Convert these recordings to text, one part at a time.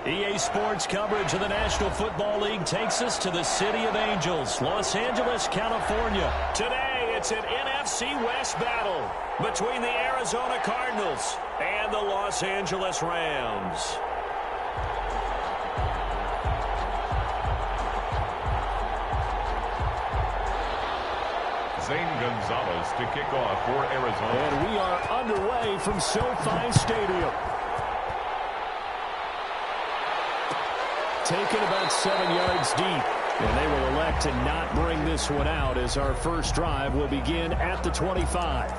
EA Sports coverage of the National Football League takes us to the City of Angels, Los Angeles, California. Today, it's an NFC West battle between the Arizona Cardinals and the Los Angeles Rams. Zane Gonzalez to kick off for Arizona. And we are underway from SoFi Stadium. Taken about 7 yards deep. And they will elect to not bring this one out as our first drive will begin at the 25.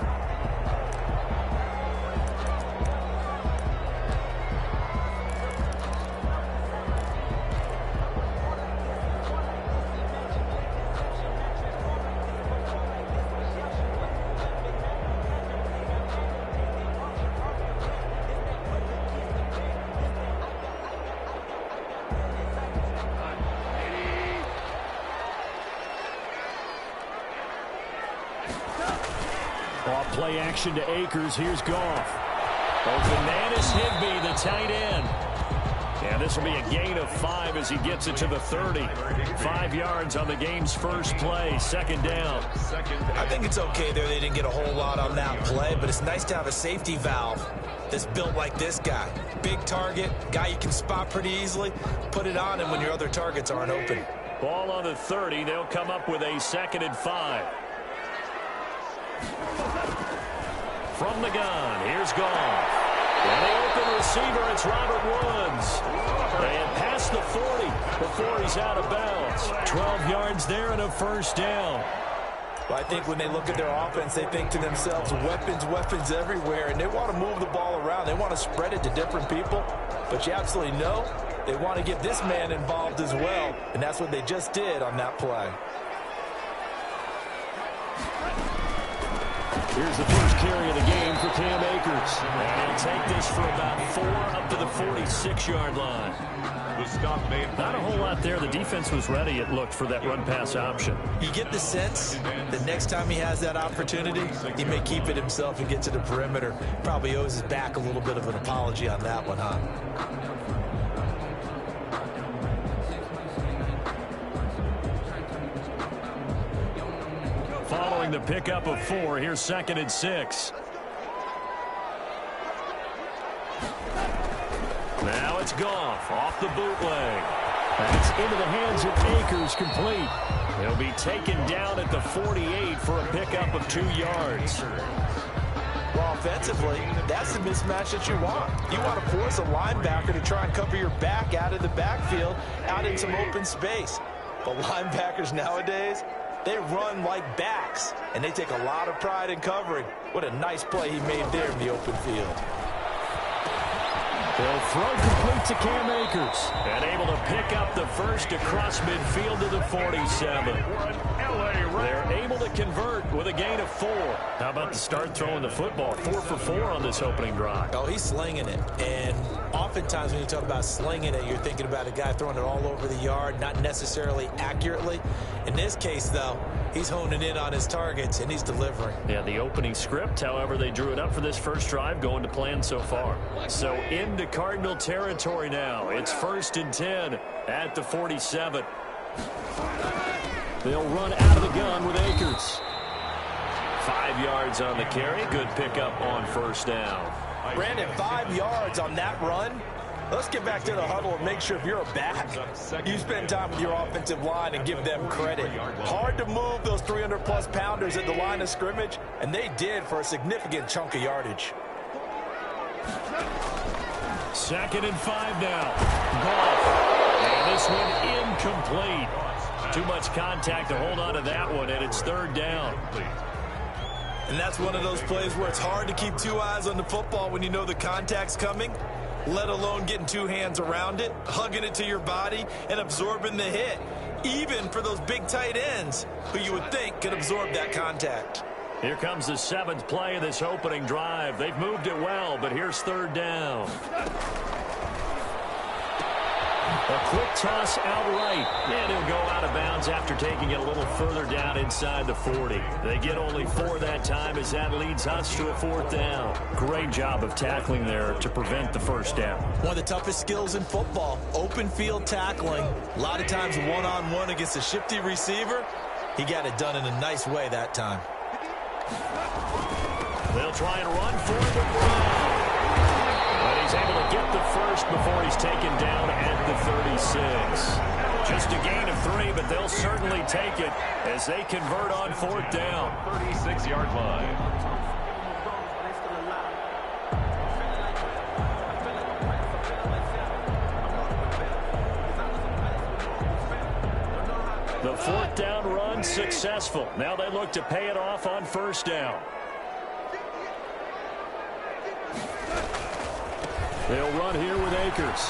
Off play action to Akers. Here's Goff. Open man is Higbee, the tight end. And this will be a gain of 5 as he gets it to the 30. 5 yards on the game's first play. Second down. I think it's okay there. They didn't get a whole lot on that play, but it's nice to have a safety valve that's built like this guy. Big target, guy you can spot pretty easily. Put it on him when your other targets aren't open. Ball on the 30. They'll come up with a 2nd and 5. From the gun, here's Goff. And the open receiver, it's Robert Woods. And past the 40 before he's out of bounds. 12 yards there and a first down. Well, I think when they look at their offense, they think to themselves, weapons everywhere, and they want to move the ball around. They want to spread it to different people. But you absolutely know they want to get this man involved as well, and that's what they just did on that play. Here's the first carry of the game for Cam Akers. And he'll take this for about 4 up to the 46-yard line. The stop made. Not a whole lot there. The defense was ready, it looked, for that run-pass option. You get the sense that next time he has that opportunity, he may keep it himself and get to the perimeter. Probably owes his back a little bit of an apology on that one, huh? Following the pickup of 4, here's 2nd and 6. Now it's Goff off the bootleg. That's into the hands of Akers, complete. He'll be taken down at the 48 for a pickup of 2 yards. Well, offensively, that's the mismatch that you want. You want to force a linebacker to try and cover your back out of the backfield, out in some open space. But linebackers nowadays, they run like backs, and they take a lot of pride in covering. What a nice play he made there in the open field. They'll throw complete to Cam Akers. And able to pick up the first across midfield to the 47. They're able to convert with a gain of 4. How about the start throwing the football? 4 for 4 on this opening drive. Oh, he's slinging it. And oftentimes when you talk about slinging it, you're thinking about a guy throwing it all over the yard, not necessarily accurately. In this case, though, he's honing in on his targets, and he's delivering. Yeah, the opening script, however, they drew it up for this first drive, going to plan so far. So into Cardinal territory now. It's 1st and 10 at the 47. They'll run out of the gun with Akers. 5 yards on the carry. Good pickup on first down. Brandon, 5 yards on that run. Let's get back to the huddle and make sure if you're a back, you spend time with your offensive line and give them credit. Hard to move those 300-plus pounders at the line of scrimmage, and they did for a significant chunk of yardage. 2nd and 5 now. Goff. And this one incomplete. Too much contact to hold on to that one, and it's 3rd down. And that's one of those plays where it's hard to keep 2 eyes on the football when you know the contact's coming, let alone getting 2 hands around it, hugging it to your body, and absorbing the hit, even for those big tight ends who you would think could absorb that contact. Here comes the 7th play of this opening drive. They've moved it well, but here's 3rd down. A quick toss out right, and he'll go out of bounds after taking it a little further down inside the 40. They get only 4 that time as that leads us to a 4th down. Great job of tackling there to prevent the first down. One of the toughest skills in football, open field tackling. A lot of times one-on-one against a shifty receiver. He got it done in a nice way that time. They'll try and run for it. But he's able to get the first before he's taken down at the 36. Just a gain of 3, but they'll certainly take it as they convert on 4th down. 36-yard line. The 4th down run successful. Now they look to pay it off on 1st down. They'll run here with Akers.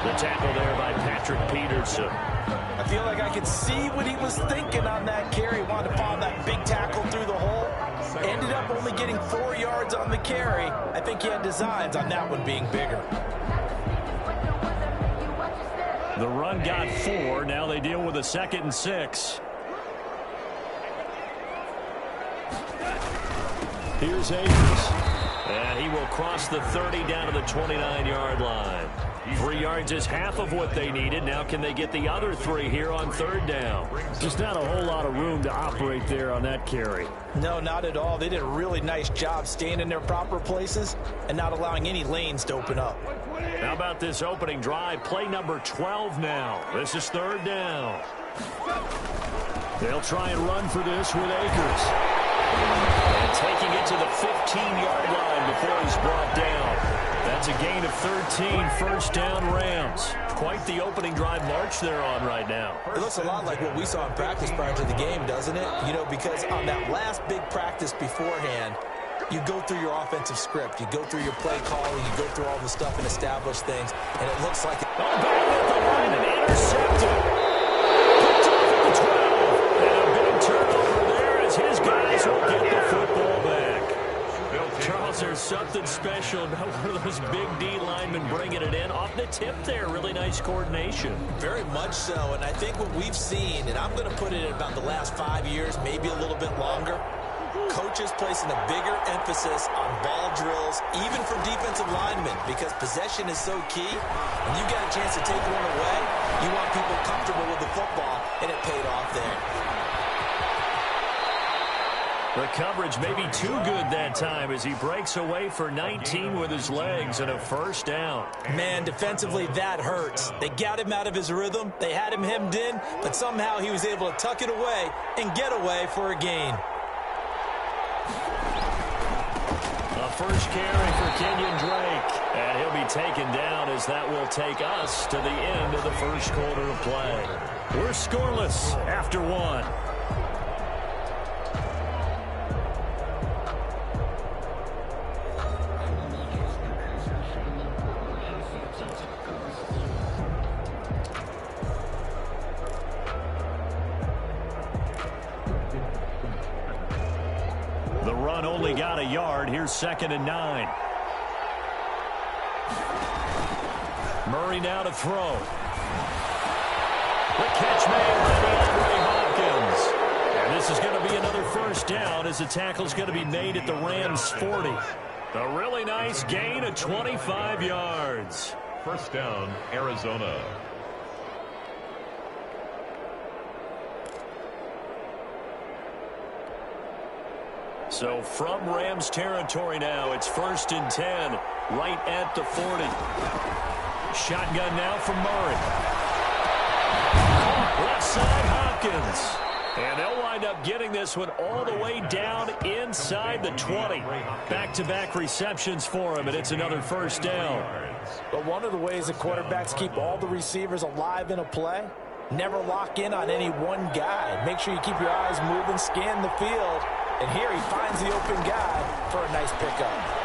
The tackle there by Patrick Peterson. I feel like I could see what he was thinking on that carry. He wanted to follow that big tackle through the hole. Ended up only getting 4 yards on the carry. I think he had designs on that one being bigger. The run got 4. Now they deal with a 2nd and 6. Here's Akers. And he will cross the 30 down to the 29-yard line. 3 yards is half of what they needed. Now can they get the other 3 here on 3rd down? Just not a whole lot of room to operate there on that carry. No, not at all. They did a really nice job staying in their proper places and not allowing any lanes to open up. How about this opening drive? Play number 12 now. This is 3rd down. They'll try and run for this with Akers. And taking it to the 15-yard line before he's brought down. That's a gain of 13, 1st down Rams. Quite the opening drive march they're on right now. It looks a lot like what we saw in practice prior to the game, doesn't it? You know, because on that last big practice beforehand, you go through your offensive script. You go through your play calling. You go through all the stuff and establish things. And it looks like... Back at the line and intercepted. Picked off at the 12. And a big turnover there as his guys will get the football back. Charles, there's something special about one of those big D linemen bringing it in. Off the tip there, really nice coordination. Very much so, and I think what we've seen, and I'm going to put it in about the last 5 years, maybe a little bit longer, coaches placing a bigger emphasis on ball drills, even for defensive linemen, because possession is so key. When you get a chance to take one away, you want people comfortable with the football, and it paid off there. The coverage may be too good that time as he breaks away for 19 with his legs and a 1st down. Man, defensively, that hurts. They got him out of his rhythm. They had him hemmed in, but somehow he was able to tuck it away and get away for a gain. A first carry for Kenyon Drake. And he'll be taken down as that will take us to the end of the 1st quarter of play. We're scoreless after 1. The run only got a yard. Here's 2nd and 9. Murray now to throw. The catch made by DeAndre Hopkins. And this is going to be another 1st down as the tackle's going to be made at the Rams' 40. A really nice gain of 25 yards. 1st down, Arizona. So from Rams territory now, it's 1st and 10, right at the 40. Shotgun now from Murray. Left side, Hopkins. And they'll wind up getting this one all the way down inside the 20. Back-to-back receptions for him, and it's another 1st down. But one of the ways that quarterbacks keep all the receivers alive in a play, never lock in on any one guy. Make sure you keep your eyes moving, scan the field. And here he finds the open guy for a nice pickup.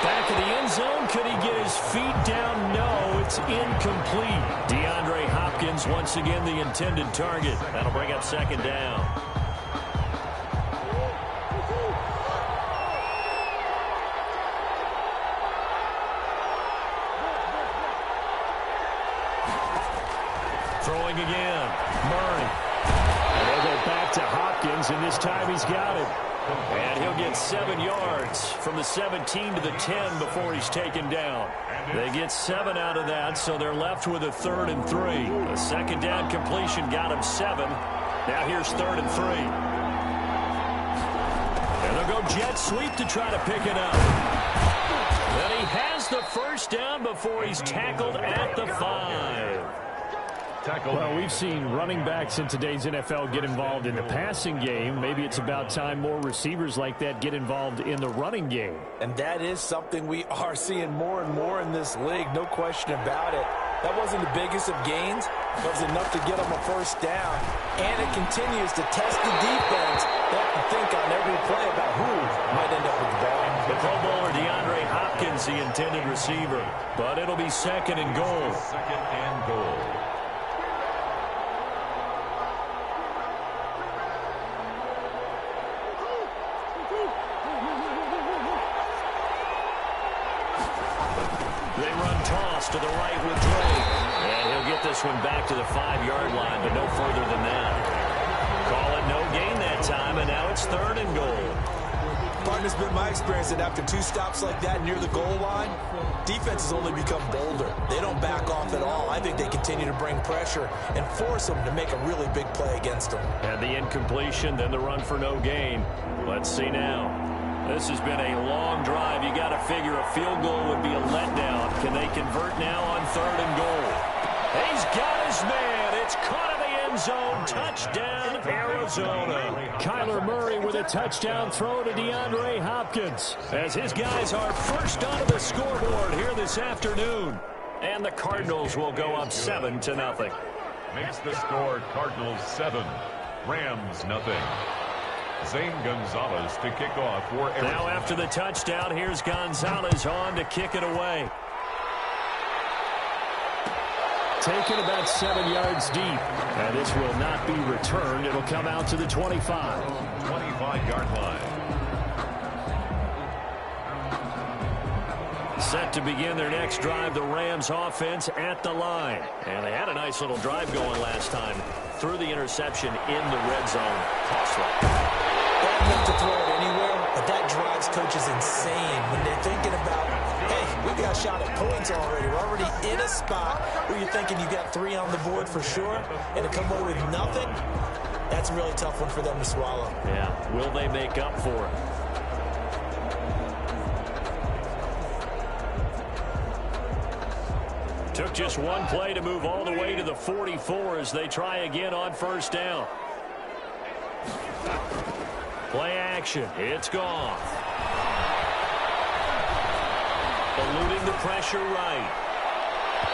Back of the end zone. Could he get his feet down? No, it's incomplete. DeAndre Hopkins once again the intended target. That'll bring up 2nd down. throwing again. Murray. And they'll go back to Hopkins, and this time he's got it. And he'll get 7 yards from the 17 to the 10 before he's taken down. They get 7 out of that, so they're left with a 3rd and 3. A second down completion got him 7. Now here's 3rd and 3. And they'll go jet sweep to try to pick it up. And he has the first down before he's tackled at the 5. Well, we've seen running backs in today's NFL get involved in the passing game. Maybe it's about time more receivers like that get involved in the running game. And that is something we are seeing more and more in this league, no question about it. That wasn't the biggest of gains, but it was enough to get them a first down. And it continues to test the defense. They have to think on every play about who might end up with the ball. The Pro Bowler DeAndre Hopkins, the intended receiver. But it'll be 2nd and goal. 2nd and goal. They run toss to the right with Drake. And he'll get this one back to the 5-yard line, but no further than that. Call it no gain that time, and now it's 3rd and goal. Partner's been my experience that after 2 stops like that near the goal line, defenses only become bolder. They don't back off at all. I think they continue to bring pressure and force them to make a really big play against them. And the incompletion, then the run for no gain. Let's see now. This has been a long drive. You got to figure a field goal would be a letdown. Can they convert now on 3rd and goal? He's got his man. It's caught in the end zone. Touchdown, Arizona. Kyler Murray with a touchdown throw to DeAndre Hopkins. As his guys are first onto the scoreboard here this afternoon. And the Cardinals will go up 7-0. Makes the score Cardinals 7, Rams nothing. Zane Gonzalez to kick off for Arizona. Now after the touchdown, here's Gonzalez on to kick it away. Taken about 7 yards deep. And this will not be returned. It'll come out to the 25. 25-yard line. Set to begin their next drive, the Rams offense at the line. And they had a nice little drive going last time. Threw the interception in the red zone. Costly. They have enough to throw it anywhere, but that drives coaches insane when they're thinking about, hey, we got a shot at points already. We're already in a spot where you're thinking you got 3 on the board for sure, and to come away with nothing, that's a really tough one for them to swallow. Yeah, will they make up for it? Took just one play to move all the way to the 44 as they try again on first down. Play action. It's gone. Eluding the pressure right.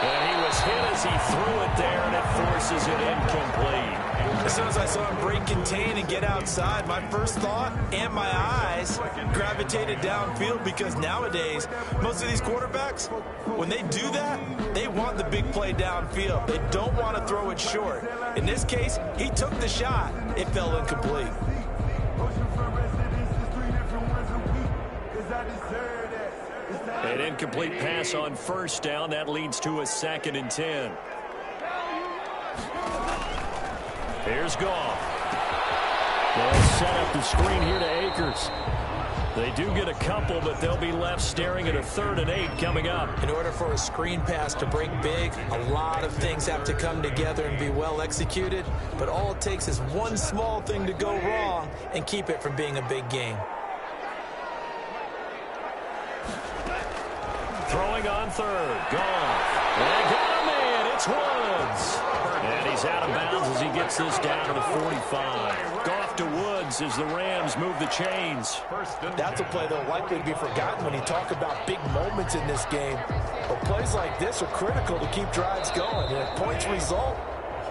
And he was hit as he threw it there, and it forces it incomplete. As soon as I saw him break contain and get outside, my first thought and my eyes gravitated downfield, because nowadays, most of these quarterbacks, when they do that, they want the big play downfield. They don't want to throw it short. In this case, he took the shot. It fell incomplete. An incomplete pass on first down. That leads to a 2nd and 10. Here's Goff. They'll set up the screen here to Akers. They do get a couple, but they'll be left staring at a 3rd and 8 coming up. In order for a screen pass to break big, a lot of things have to come together and be well executed, but all it takes is one small thing to go wrong and keep it from being a big game. Throwing on 3rd. Goff. They got him in. It's Woods. And he's out of bounds as he gets this down to the 45. Goff to Woods as the Rams move the chains. That's a play that will likely be forgotten when you talk about big moments in this game. But plays like this are critical to keep drives going. And if points result,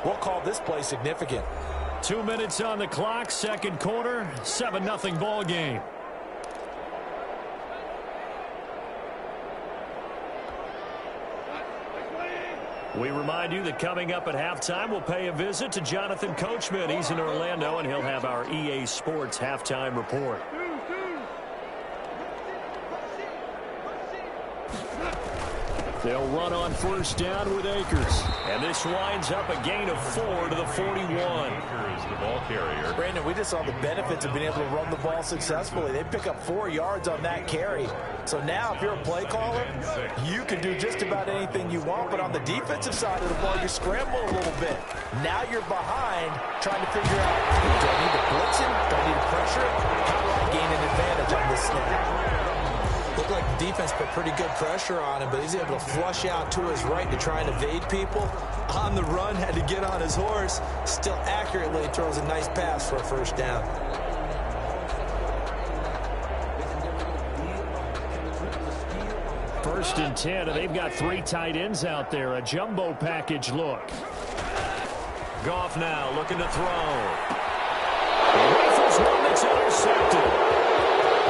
we'll call this play significant. 2 minutes on the clock, second quarter, 7-0 ball game. We remind you that coming up at halftime, we'll pay a visit to Jonathan Coachman. He's in Orlando, and he'll have our EA Sports halftime report. They'll run on first down with Akers. And this winds up a gain of 4 to the 41. Akers, the ball carrier. Brandon, we just saw the benefits of being able to run the ball successfully. They pick up 4 yards on that carry. So now if you're a play caller, you can do just about anything you want. But on the defensive side of the ball, you scramble a little bit. Now you're behind trying to figure out, do I need to blitz him? Do I need to pressure him? How do I gain an advantage on this snap? Looked like the defense put pretty good pressure on him, but he's able to flush out to his right to try and evade people. On the run, had to get on his horse. Still accurately throws a nice pass for a first down. First and 10, and they've got 3 tight ends out there. A jumbo package look. Goff now looking to throw. Rifles one that's intercepted.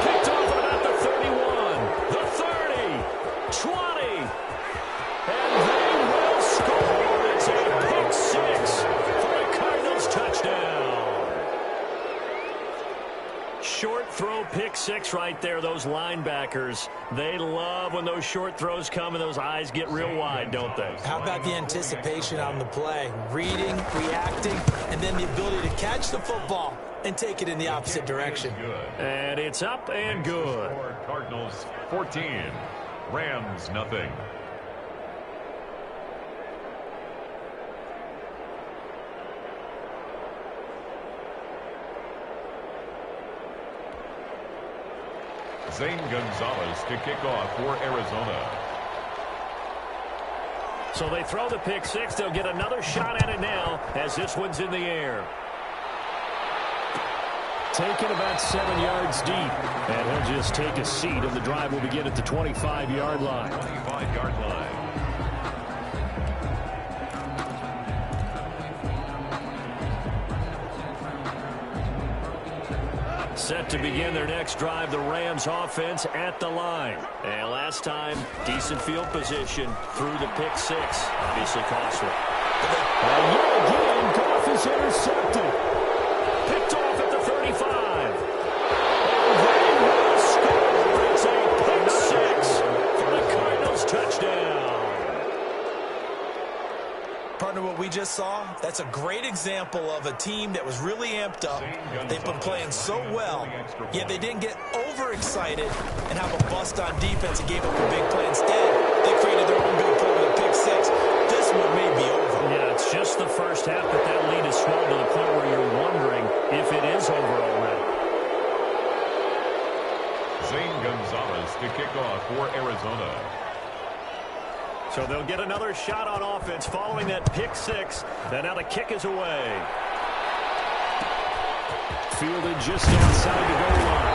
Picked off at about the 31, the 30, 20. And they will score. It's a pick 6 for a Cardinals touchdown. Short throw pick 6 right there. Those linebackers, they love when those short throws come and those eyes get real wide, don't they? How about the anticipation on the play? Reading, reacting, and then the ability to catch the football and take it in the opposite direction. And it's up and good. Cardinals 14, Rams nothing. Zane Gonzalez to kick off for Arizona. So they throw the pick 6. They'll get another shot at it now as this one's in the air. Taken about 7 yards deep. And he'll just take a seat, and the drive will begin at the 25-yard line. 25-yard line. Set to begin their next drive, the Rams offense at the line. And last time, decent field position through the pick 6. Obviously costly. And yet again, Goff is intercepted. Picked off at the 35. And they will score. It's a pick 6 for the Cardinals touchdown. Partner, what we just saw, that's a great example of a team that was really amped up. They've been playing so well, yet they didn't get overexcited and have a bust on defense and gave up a big play. Instead, they created their own big play with a pick 6. This one may be over. Yeah, it's just the first half, but that lead is swelled to the point where you're wondering if it is over already. Zane Gonzalez to kick off for Arizona. So they'll get another shot on offense following that pick 6. And now the kick is away. Fielded just outside the goal line.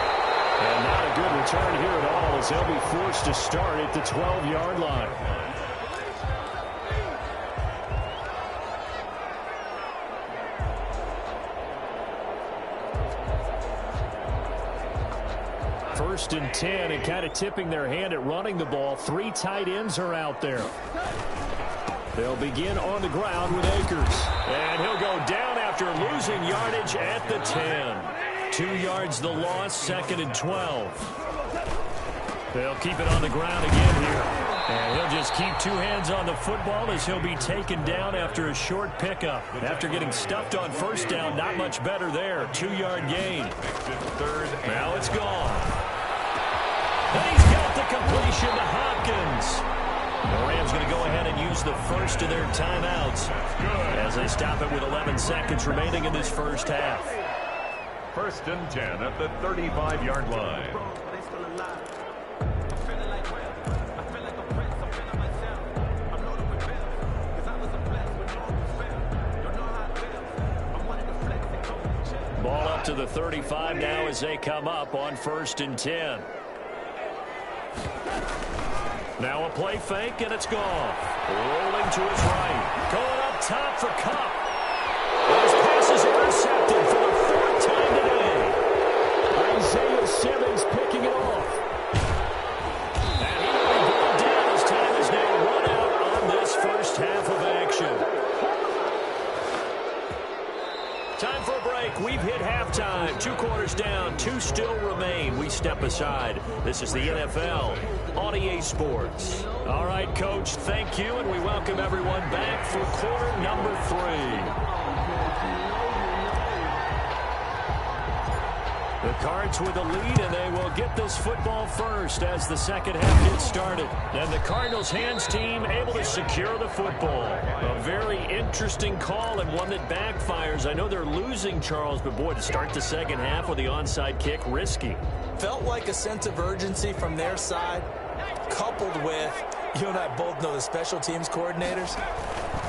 And not a good return here at all as they'll be forced to start at the 12-yard line. First and 10, and kind of tipping their hand at running the ball. 3 tight ends are out there. They'll begin on the ground with Akers. And he'll go down after losing yardage at the 10. 2 yards the loss, 2nd and 12. They'll keep it on the ground again here. And he'll just keep 2 hands on the football as he'll be taken down after a short pickup. After getting stuffed on first down, not much better there. 2-yard gain. Now it's gone. And he's got the completion to Hopkins. The Rams going to go ahead and use the first of their timeouts as they stop it with 11 seconds remaining in this first half. First and 10 at the 35-yard line. Ball up to the 35 now as they come up on first and 10. Now a play fake, and it's gone. Rolling to his right. Going up top for Cup. His pass is intercepted for the 4th time today. Isaiah Simmons picking it off. And he will be brought down as time is now run out on this first half of action. Time for a break. We've hit halftime. 2 quarters down. 2 still remain. We step aside. This is the NFL on EA Sports. All right, Coach, thank you, and we welcome everyone back for quarter number 3. The Cards with the lead, and they will get this football first as the second half gets started. And the Cardinals hands team able to secure the football. A very interesting call and one that backfires. I know they're losing, Charles, but boy, to start the second half with the onside kick, risky. Felt like a sense of urgency from their side, coupled with, you and I both know the special teams coordinators.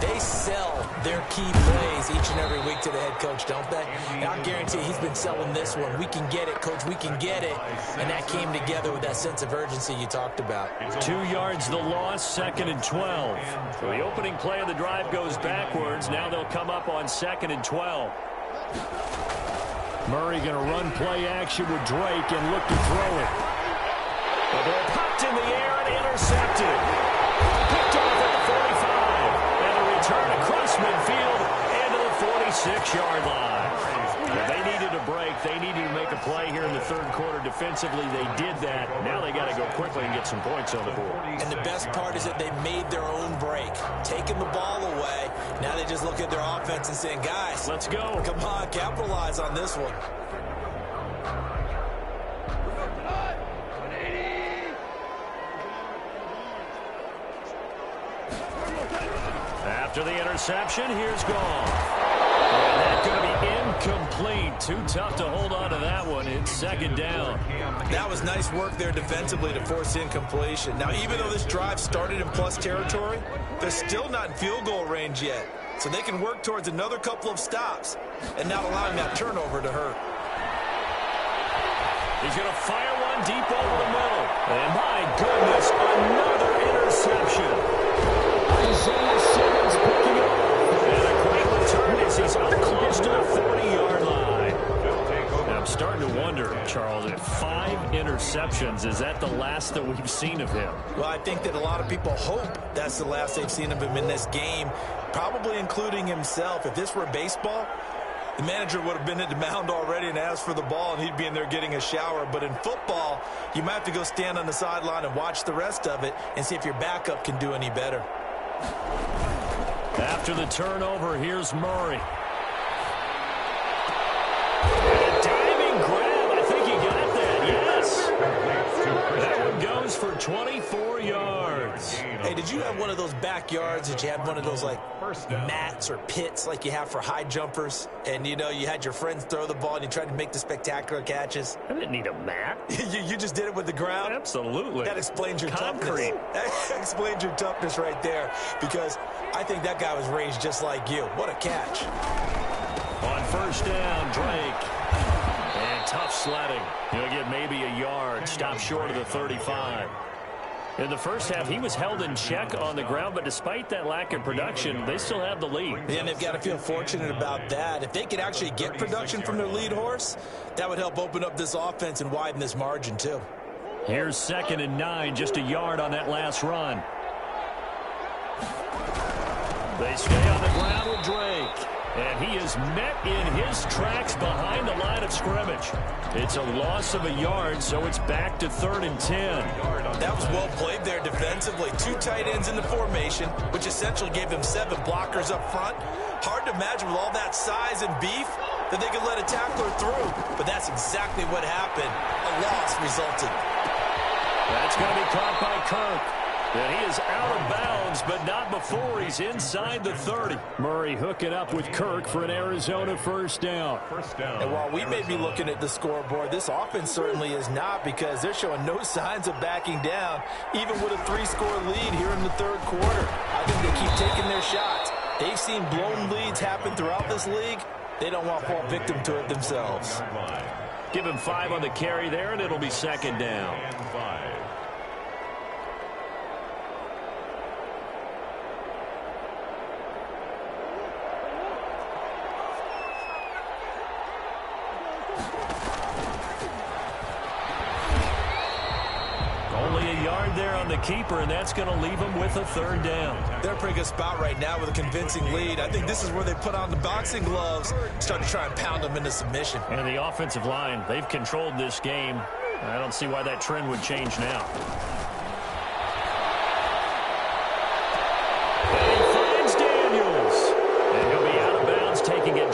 They sell their key plays each and every week to the head coach, don't they? And I guarantee he's been selling this one. We can get it, Coach. We can get it. And that came together with that sense of urgency you talked about. 2 yards the loss, 2nd and 12. So the opening play of the drive goes backwards. Now they'll come up on 2nd and 12. Murray going to run play action with Drake and look to throw it. The ball popped in the air and intercepted. Picked off at the 45. Turn across midfield and to the 46-yard line. Well, they needed a break. They needed to make a play here in the third quarter defensively. They did that. Now they got to go quickly and get some points on the board. And the best part is that they made their own break, taking the ball away. Now they just look at their offense and saying, guys, let's go. Come on, capitalize on this one. After the interception, here's Gall. And that's going to be incomplete. Too tough to hold on to that one. It's 2nd down. That was nice work there defensively to force incompletion. Now, even though this drive started in plus territory, they're still not in field goal range yet. So they can work towards another couple of stops and not allowing that turnover to hurt. He's going to fire one deep over the middle. And my goodness, another interception. Isaiah Simmons picking up. And a great return as he's up close to the 40-yard line. Now I'm starting to wonder, Charles, if 5 interceptions, is that the last that we've seen of him? Well, I think that a lot of people hope that's the last they've seen of him in this game, probably including himself. If this were baseball, the manager would have been at the mound already and asked for the ball, and he'd be in there getting a shower. But in football, you might have to go stand on the sideline and watch the rest of it and see if your backup can do any better. After the turnover, here's Murray. And a diving grab. I think he got that. Yes. That one goes for 24 yards. Hey, did you have one of those backyards that you had one of those, like, mats or pits like you have for high jumpers? And, you know, you had your friends throw the ball and you tried to make the spectacular catches? I didn't need a mat. you just did it with the ground? Absolutely. That explains your concrete. Toughness. That explains your toughness right there, because I think that guy was raised just like you. What a catch. On 1st down, Drake. And tough sledding. He'll get maybe a yard. Stop short of the 35. In the first half, he was held in check on the ground, but despite that lack of production, they still have the lead. And they've got to feel fortunate about that. If they could actually get production from their lead horse, that would help open up this offense and widen this margin, too. Here's 2nd and 9, just a yard on that last run. They stay on the ground with Drake. And he is met in his tracks behind the line of scrimmage. It's a loss of a yard, so it's back to 3rd and 10. That was well played there defensively. 2 tight ends in the formation, which essentially gave them 7 blockers up front. Hard to imagine with all that size and beef that they could let a tackler through. But that's exactly what happened. A loss resulted. That's going to be caught by Kirk. And he is out of bounds, but not before he's inside the 30. Murray hooking up with Kirk for an Arizona 1st down. And while we may be looking at the scoreboard, this offense certainly is not, because they're showing no signs of backing down, even with a 3-score lead here in the 3rd quarter. I think they keep taking their shots. They've seen blown leads happen throughout this league. They don't want to fall victim to it themselves. Give him 5 on the carry there, and it'll be 2nd down. Only a yard there on the keeper, and that's going to leave him with a 3rd down. They're in a pretty good spot right now with a convincing lead. I think this is where they put on the boxing gloves, start to try and pound them into submission. And the offensive line, they've controlled this game. I don't see why that trend would change now.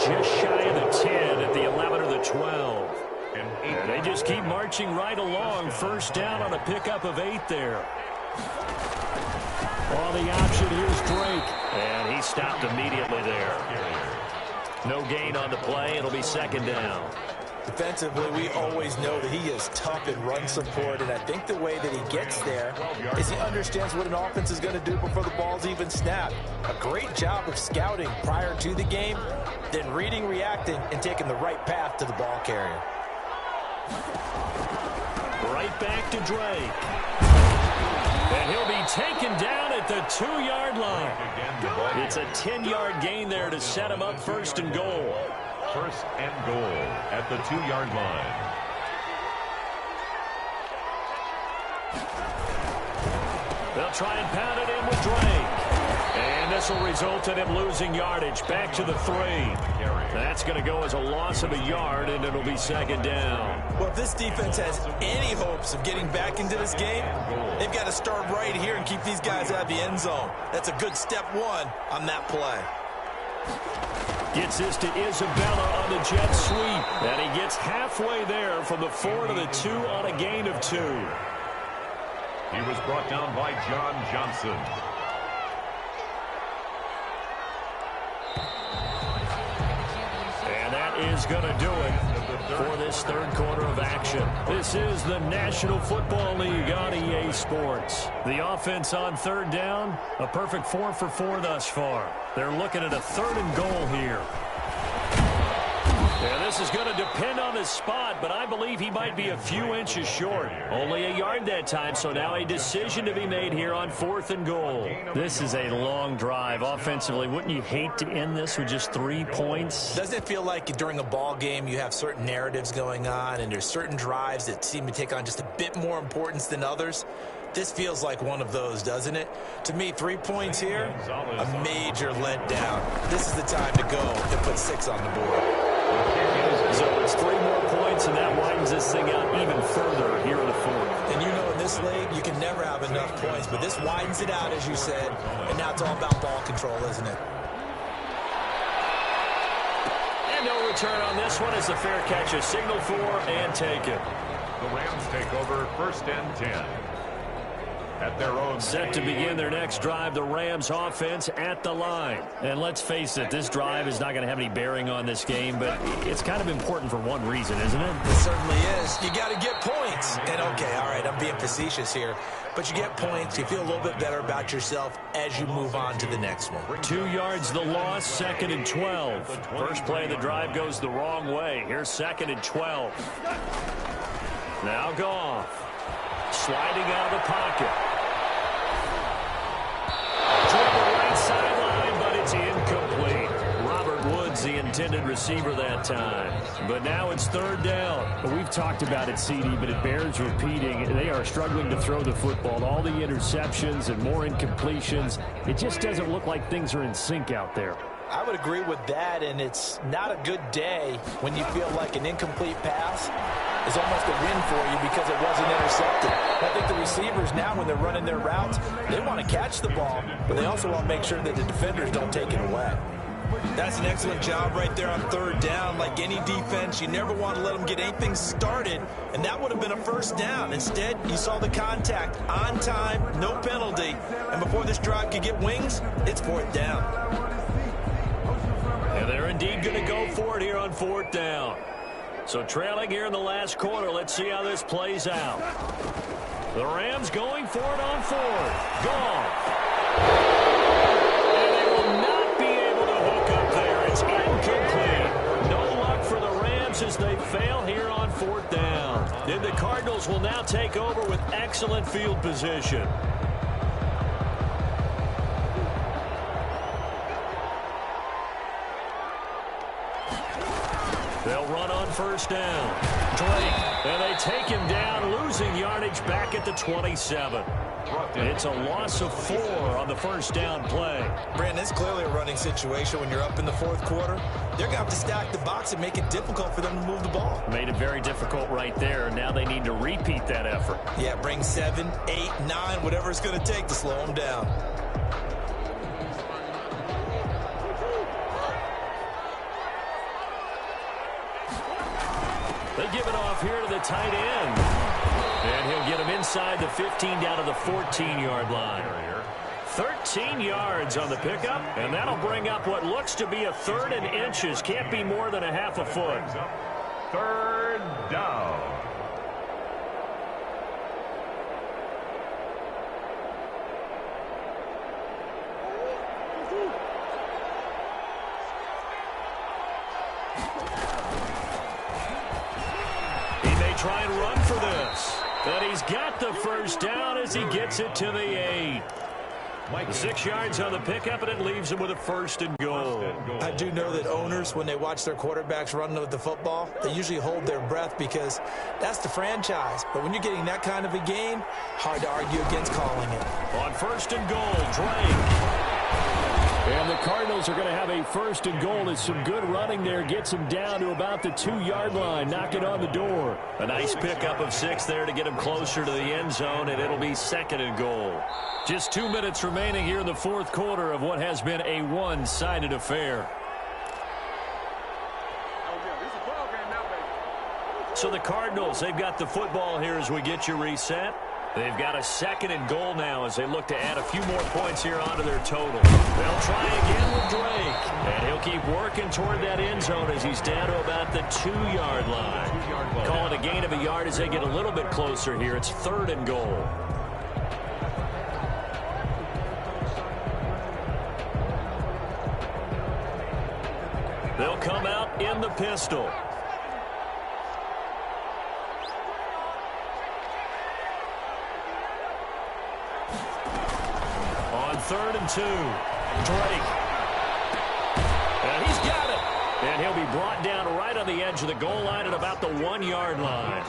just shy of the 10 at the 11 or the 12. And they just keep marching right along. First down on a pickup of 8 there. On the option, here's Drake. And he stopped immediately there. No gain on the play. It'll be second down. Defensively, we always know that he is tough in run support, and I think the way that he gets there is he understands what an offense is going to do before the ball's even snapped. A great job of scouting prior to the game, then reading, reacting, and taking the right path to the ball carrier. Right back to Drake. And he'll be taken down at the 2-yard line. It's a 10-yard gain there to set him up first and goal. First and goal at the 2-yard line. They'll try and pound it in with Drake. And this will result in him losing yardage. Back to the 3. That's going to go as a loss of a yard, and it'll be second down. Well, if this defense has any hopes of getting back into this game, they've got to start right here and keep these guys out of the end zone. That's a good step 1 on that play. Gets this to Isabella on the jet sweep. And he gets halfway there from the 4 to the 2 on a gain of 2. He was brought down by John Johnson. And that is going to do it for this third quarter of action. This is the National Football League on EA Sports. The offense on third down, a perfect 4 for 4 thus far. They're looking at a 3rd and goal here. Yeah, this is going to depend on his spot, but I believe he might be a few inches short. Only a yard that time, so now a decision to be made here on 4th and goal. This is a long drive offensively. Wouldn't you hate to end this with just 3 points? Doesn't it feel like during a ball game you have certain narratives going on and there's certain drives that seem to take on just a bit more importance than others? This feels like one of those, doesn't it? To me, 3 points here, a major letdown. This is the time to go and put 6 on the board. So it's 3 more points, and that widens this thing out even further here in the 4th. And you know in this league, you can never have enough points, but this widens it out, as you said, and now it's all about ball control, isn't it? And no return on this one as the fair catch is signaled for and taken. The Rams take over 1st and 10. At their own set to begin their next drive, the Rams offense at the line. And let's face it, this drive is not going to have any bearing on this game, but it's kind of important for one reason, isn't it? It certainly is. You got to get points. And okay, all right, I'm being facetious here, but you get points, you feel a little bit better about yourself as you move on to the next one. 2 yards the loss, 2nd and 12. First play of the drive goes the wrong way. Here's 2nd and 12. Now Goff. Sliding out of the pocket. Toward the right sideline, but it's incomplete. Robert Woods, the intended receiver that time. But now it's 3rd down. Well, we've talked about it, CD, but it bears repeating. They are struggling to throw the football. All the interceptions and more incompletions. It just doesn't look like things are in sync out there. I would agree with that, and it's not a good day when you feel like an incomplete pass is almost a win for you because it wasn't intercepted. I think the receivers now, when they're running their routes, they want to catch the ball, but they also want to make sure that the defenders don't take it away. That's an excellent job right there on 3rd down. Like any defense, you never want to let them get anything started, and that would have been a 1st down. Instead, you saw the contact on time, no penalty, and before this drive could get wings, it's 4th down. And they're indeed going to go for it here on 4th down. So trailing here in the last quarter, let's see how this plays out. The Rams going for it on 4th. Goff. And they will not be able to hook up there. It's incomplete. No luck for the Rams as they fail here on 4th down. And the Cardinals will now take over with excellent field position. They'll run on 1st down. Drake, and they take him down, losing yardage back at the 27. It's a loss of 4 on the 1st down play. Brandon, it's clearly a running situation when you're up in the 4th quarter. They're going to have to stack the box and make it difficult for them to move the ball. Made it very difficult right there. Now they need to repeat that effort. Yeah, bring 7, 8, 9, whatever it's going to take to slow them down. They give it off here to the tight end. And he'll get him inside the 15 down to the 14-yard line. 13 yards on the pickup, and that'll bring up what looks to be a 3rd and inches. Can't be more than a half a foot. 3rd down. He may try and run for this. But he's got the first down as he gets it to the 8. 6 yards on the pickup, and it leaves him with a 1st and goal. I do know that owners, when they watch their quarterbacks run with the football, they usually hold their breath because that's the franchise. But when you're getting that kind of a gain, hard to argue against calling it. On 1st and goal, Drake. And the Cardinals are going to have a 1st and goal. It's some good running there. Gets him down to about the 2-yard line. Knocking on the door. A nice pickup of 6 there to get him closer to the end zone, and it'll be 2nd and goal. Just 2 minutes remaining here in the 4th quarter of what has been a one-sided affair. So the Cardinals, they've got the football here as we get you reset. They've got a 2nd and goal now as they look to add a few more points here onto their total. They'll try again with Drake. And he'll keep working toward that end zone as he's down to about the 2-yard line. Call it a gain of a yard as they get a little bit closer here. It's 3rd and goal. They'll come out in the pistol. On 3rd and 2, Drake. And he's got it. And he'll be brought down right on the edge of the goal line at about the 1-yard line.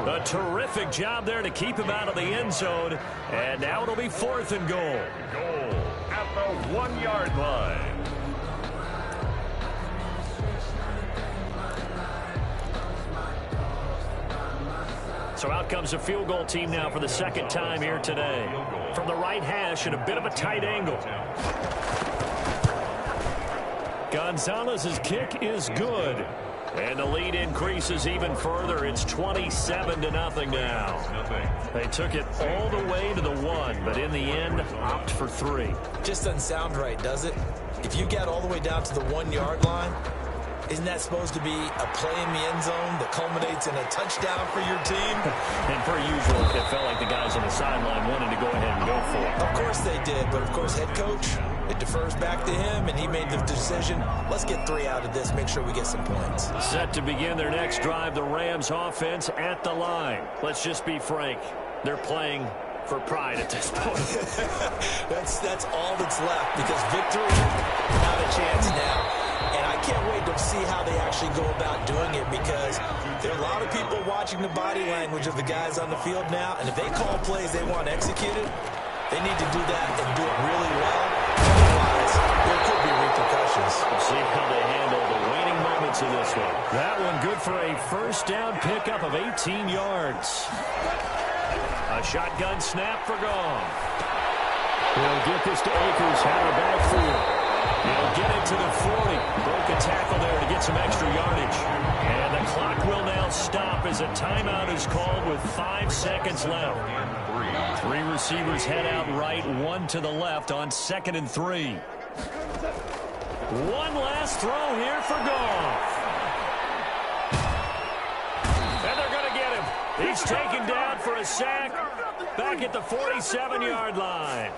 A terrific job there to keep him out of the end zone. And now it'll be 4th and goal. Goal at the 1-yard line. So out comes a field goal team now for the 2nd time here today. From the right hash at a bit of a tight angle. Gonzalez's kick is good. And the lead increases even further. It's 27-0 now. They took it all the way to the 1, but in the end, opt for 3. Just doesn't sound right, does it? If you get all the way down to the 1-yard line, isn't that supposed to be a play in the end zone that culminates in a touchdown for your team? And per usual, it felt like the guys on the sideline wanted to go ahead and go for it. Of course they did, but of course head coach, it defers back to him, and he made the decision, let's get 3 out of this, make sure we get some points. Set to begin their next drive, the Rams offense at the line. Let's just be frank, they're playing for pride at this point. That's all that's left, because victory, not a chance now. And I can't wait to see how they actually go about doing it, because there are a lot of people watching the body language of the guys on the field now, and if they call plays they want executed, they need to do that and do it really well. Otherwise, there could be repercussions. We'll see how they handle the waning moments of this one. That one good for a 1st down pickup of 18 yards. A shotgun snap for Goff. He'll get this to Akers, have a backfield. He'll get it to the 40. Broke a tackle there to get some extra yardage. And the clock will now stop as a timeout is called with 5 seconds left. 3 receivers head out right, 1 to the left on 2nd and 3. One last throw here for Goff. And they're going to get him. He's taken down for a sack back at the 47-yard line.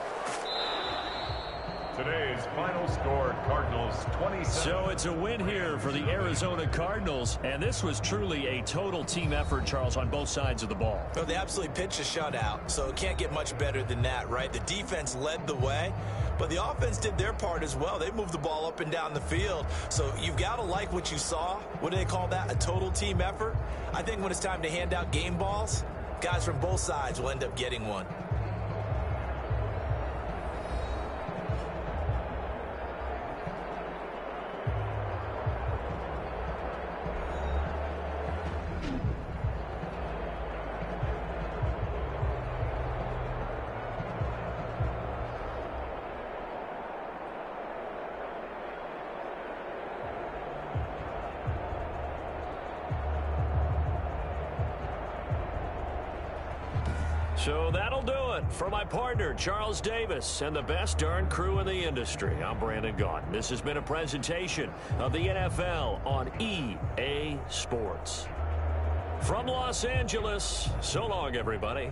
Today's final score, Cardinals 27. So it's a win here for the Arizona Cardinals, and this was truly a total team effort, Charles, on both sides of the ball. Well, they absolutely pitched a shutout, so it can't get much better than that, right? The defense led the way, but the offense did their part as well. They moved the ball up and down the field, so you've got to like what you saw. What do they call that? A total team effort? I think when it's time to hand out game balls, guys from both sides will end up getting one. So that'll do it for my partner, Charles Davis, and the best darn crew in the industry. I'm Brandon Gaudin. This has been a presentation of the NFL on EA Sports. From Los Angeles, so long, everybody.